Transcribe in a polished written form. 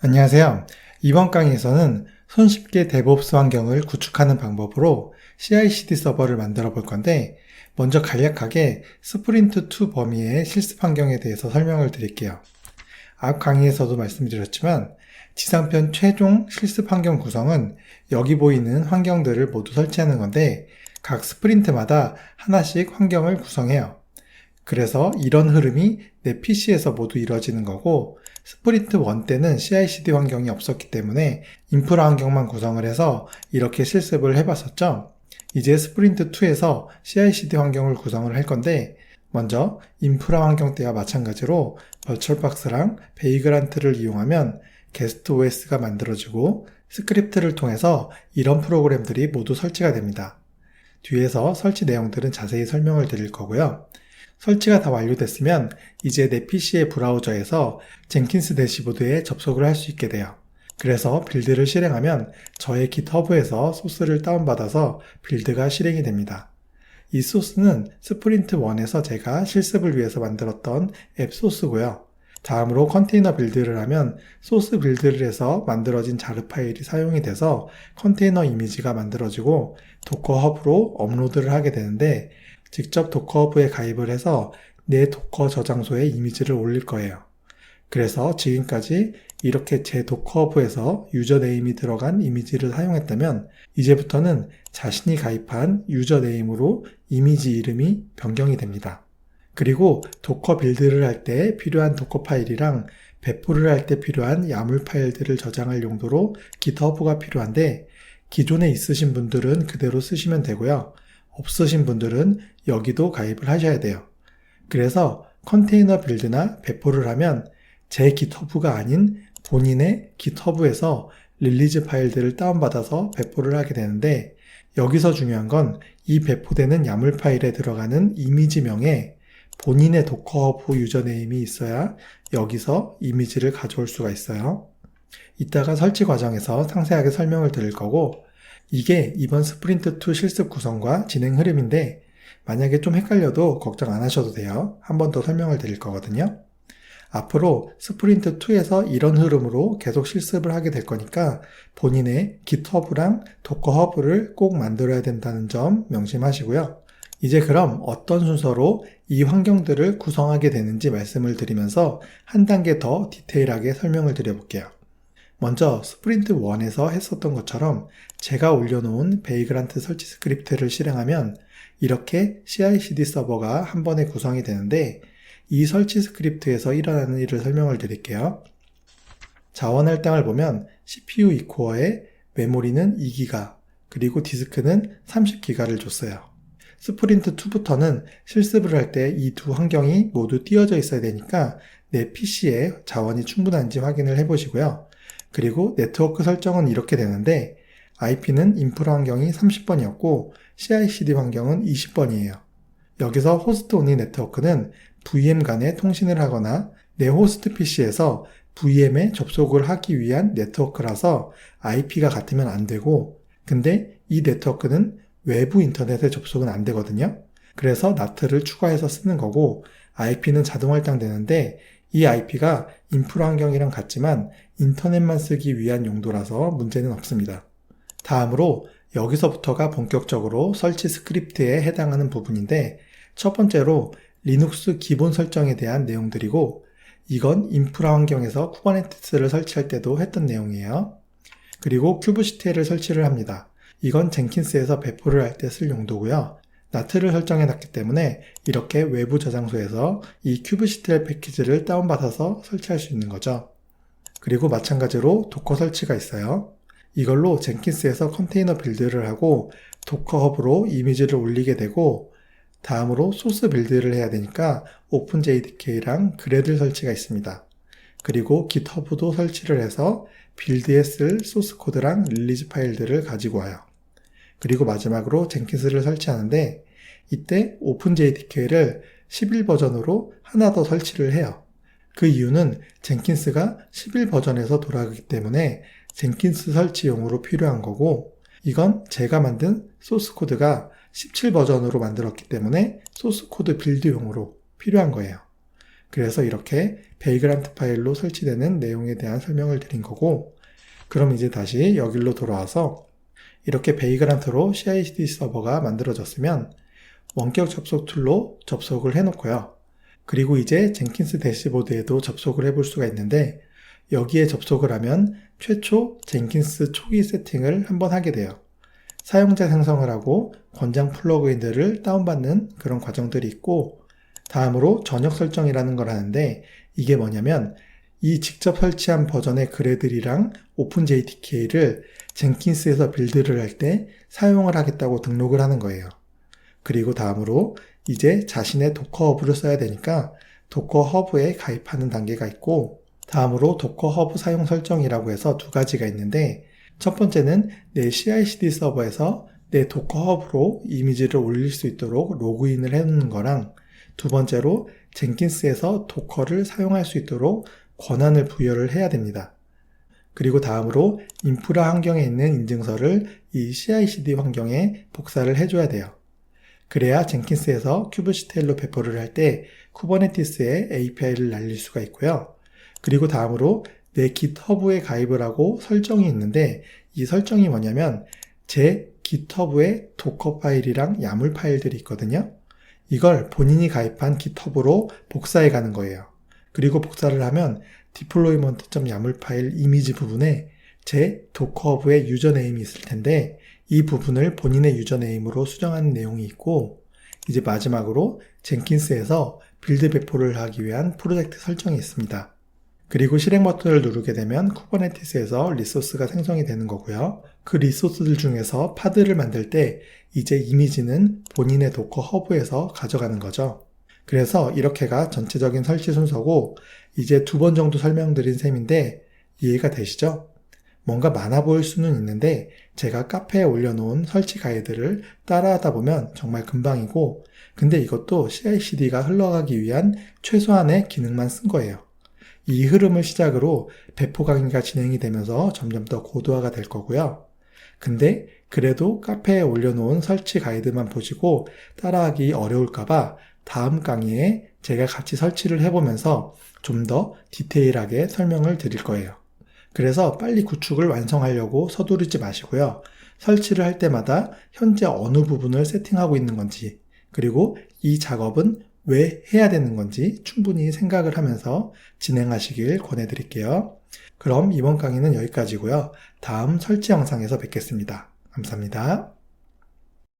안녕하세요. 이번 강의에서는 손쉽게 데브옵스 환경을 구축하는 방법으로 CI/CD 서버를 만들어 볼 건데, 먼저 간략하게 스프린트2 범위의 실습 환경에 대해서 설명을 드릴게요. 앞 강의에서도 말씀드렸지만 지상편 최종 실습 환경 구성은 여기 보이는 환경들을 모두 설치하는 건데, 각 스프린트마다 하나씩 환경을 구성해요. 그래서 이런 흐름이 내 PC에서 모두 이루어지는 거고, 스프린트 1 때는 CI/CD 환경이 없었기 때문에 인프라 환경만 구성을 해서 이렇게 실습을 해봤었죠. 이제 스프린트 2에서 CI/CD 환경을 구성을 할 건데, 먼저 인프라 환경 때와 마찬가지로 버추얼박스랑 베이그란트를 이용하면 게스트 OS가 만들어지고 스크립트를 통해서 이런 프로그램들이 모두 설치가 됩니다. 뒤에서 설치 내용들은 자세히 설명을 드릴 거고요. 설치가 다 완료됐으면 이제 내 PC의 브라우저에서 젠킨스 대시보드에 접속을 할 수 있게 돼요. 그래서 빌드를 실행하면 저의 GitHub에서 소스를 다운받아서 빌드가 실행이 됩니다. 이 소스는 스프린트 1에서 제가 실습을 위해서 만들었던 앱 소스고요. 다음으로 컨테이너 빌드를 하면 소스 빌드를 해서 만들어진 자르 파일이 사용이 돼서 컨테이너 이미지가 만들어지고 도커 허브로 업로드를 하게 되는데, 직접 도커 허브에 가입을 해서 내 도커 저장소에 이미지를 올릴 거예요. 그래서 지금까지 이렇게 제 도커 허브에서 유저 네임이 들어간 이미지를 사용했다면, 이제부터는 자신이 가입한 유저 네임으로 이미지 이름이 변경이 됩니다. 그리고 도커 빌드를 할 때 필요한 도커 파일이랑 배포를 할 때 필요한 야물 파일들을 저장할 용도로 GitHub가 필요한데, 기존에 있으신 분들은 그대로 쓰시면 되고요. 없으신 분들은 여기도 가입을 하셔야 돼요. 그래서 컨테이너 빌드나 배포를 하면 제 GitHub가 아닌 본인의 GitHub에서 릴리즈 파일들을 다운받아서 배포를 하게 되는데, 여기서 중요한 건 이 배포되는 야물 파일에 들어가는 이미지명에 본인의 도커 허브 유저네임이 있어야 여기서 이미지를 가져올 수가 있어요. 이따가 설치 과정에서 상세하게 설명을 드릴 거고, 이게 이번 스프린트2 실습 구성과 진행 흐름인데, 만약에 좀 헷갈려도 걱정 안 하셔도 돼요. 한 번 더 설명을 드릴 거거든요. 앞으로 스프린트2에서 이런 흐름으로 계속 실습을 하게 될 거니까 본인의 GitHub랑 도커 허브를 꼭 만들어야 된다는 점 명심하시고요. 이제 그럼 어떤 순서로 이 환경들을 구성하게 되는지 말씀을 드리면서 한 단계 더 디테일하게 설명을 드려볼게요. 먼저 스프린트 1에서 했었던 것처럼 제가 올려놓은 베이그란트 설치 스크립트를 실행하면 이렇게 CI/CD 서버가 한 번에 구성이 되는데, 이 설치 스크립트에서 일어나는 일을 설명을 드릴게요. 자원 할당을 보면 CPU 2코어에 메모리는 2기가, 그리고 디스크는 30기가를 줬어요. 스프린트 2부터는 실습을 할 때 이 두 환경이 모두 띄어져 있어야 되니까 내 PC에 자원이 충분한지 확인을 해보시고요. 그리고 네트워크 설정은 이렇게 되는데, IP는 인프라 환경이 30번이었고 CI/CD 환경은 20번이에요. 여기서 호스트 온리 네트워크는 VM 간에 통신을 하거나 내 호스트 PC에서 VM에 접속을 하기 위한 네트워크라서 IP가 같으면 안 되고, 근데 이 네트워크는 외부 인터넷에 접속은 안 되거든요. 그래서 NAT를 추가해서 쓰는 거고, IP는 자동 할당되는데 이 IP가 인프라 환경이랑 같지만 인터넷만 쓰기 위한 용도라서 문제는 없습니다. 다음으로 여기서부터가 본격적으로 설치 스크립트에 해당하는 부분인데, 첫 번째로 리눅스 기본 설정에 대한 내용들이고, 이건 인프라 환경에서 쿠버네티스를 설치할 때도 했던 내용이에요. 그리고 큐브시텔을 설치를 합니다. 이건 젠킨스에서 배포를 할 때 쓸 용도고요. 나트를 설정해 놨기 때문에 이렇게 외부 저장소에서 이 큐브시텔 패키지를 다운받아서 설치할 수 있는 거죠. 그리고 마찬가지로 도커 설치가 있어요. 이걸로 젠킨스에서 컨테이너 빌드를 하고 도커 허브로 이미지를 올리게 되고, 다음으로 소스 빌드를 해야 되니까 오픈JDK랑 그래들 설치가 있습니다. 그리고 GitHub도 설치를 해서 빌드에 쓸 소스 코드랑 릴리즈 파일들을 가지고 와요. 그리고 마지막으로 젠킨스를 설치하는데, 이때 오픈JDK를 11 버전으로 하나 더 설치를 해요. 그 이유는 젠킨스가 11 버전에서 돌아가기 때문에 젠킨스 설치용으로 필요한 거고, 이건 제가 만든 소스 코드가 17 버전으로 만들었기 때문에 소스 코드 빌드용으로 필요한 거예요. 그래서 이렇게 베이그란트 파일로 설치되는 내용에 대한 설명을 드린 거고, 그럼 이제 다시 여기로 돌아와서 이렇게 베이그란트로 CI/CD 서버가 만들어졌으면 원격 접속 툴로 접속을 해놓고요. 그리고 이제 젠킨스 대시보드에도 접속을 해볼 수가 있는데, 여기에 접속을 하면 최초 젠킨스 초기 세팅을 한번 하게 돼요. 사용자 생성을 하고 권장 플러그인들을 다운받는 그런 과정들이 있고, 다음으로 전역 설정이라는 걸 하는데, 이게 뭐냐면 이 직접 설치한 버전의 그래들이랑 오픈JDK를 젠킨스에서 빌드를 할 때 사용을 하겠다고 등록을 하는 거예요. 그리고 다음으로 이제 자신의 도커 허브를 써야 되니까 도커 허브에 가입하는 단계가 있고, 다음으로 도커 허브 사용 설정이라고 해서 두 가지가 있는데, 첫 번째는 내 CI/CD 서버에서 내 도커 허브로 이미지를 올릴 수 있도록 로그인을 해놓는 거랑, 두 번째로 젠킨스에서 도커를 사용할 수 있도록 권한을 부여를 해야 됩니다. 그리고 다음으로 인프라 환경에 있는 인증서를 이 CI/CD 환경에 복사를 해줘야 돼요. 그래야 젠킨스에서 큐브시텔로 배포를 할 때 쿠버네티스에 API를 날릴 수가 있고요. 그리고 다음으로 내 깃허브에 가입을 하고 설정이 있는데, 이 설정이 뭐냐면 제 깃허브에 도커 파일이랑 야물 파일들이 있거든요. 이걸 본인이 가입한 깃허브로 복사해 가는 거예요. 그리고 복사를 하면 deployment.yaml 파일 이미지 부분에 제 도커허브의 유저네임이 있을 텐데, 이 부분을 본인의 유저네임으로 수정하는 내용이 있고, 이제 마지막으로 젠킨스에서 빌드 배포를 하기 위한 프로젝트 설정이 있습니다. 그리고 실행 버튼을 누르게 되면 쿠버네티스에서 리소스가 생성이 되는 거고요. 그 리소스들 중에서 파드를 만들 때 이제 이미지는 본인의 도커 허브에서 가져가는 거죠. 그래서 이렇게가 전체적인 설치 순서고, 이제 2번 정도 설명드린 셈인데 이해가 되시죠? 뭔가 많아 보일 수는 있는데 제가 카페에 올려놓은 설치 가이드를 따라하다 보면 정말 금방이고, 근데 이것도 CI/CD가 흘러가기 위한 최소한의 기능만 쓴 거예요. 이 흐름을 시작으로 배포 강의가 진행이 되면서 점점 더 고도화가 될 거고요. 근데 그래도 카페에 올려놓은 설치 가이드만 보시고 따라하기 어려울까봐 다음 강의에 제가 같이 설치를 해보면서 좀 더 디테일하게 설명을 드릴 거예요. 그래서 빨리 구축을 완성하려고 서두르지 마시고요. 설치를 할 때마다 현재 어느 부분을 세팅하고 있는 건지, 그리고 이 작업은 왜 해야 되는 건지 충분히 생각을 하면서 진행하시길 권해드릴게요. 그럼 이번 강의는 여기까지고요. 다음 설치 영상에서 뵙겠습니다. 감사합니다.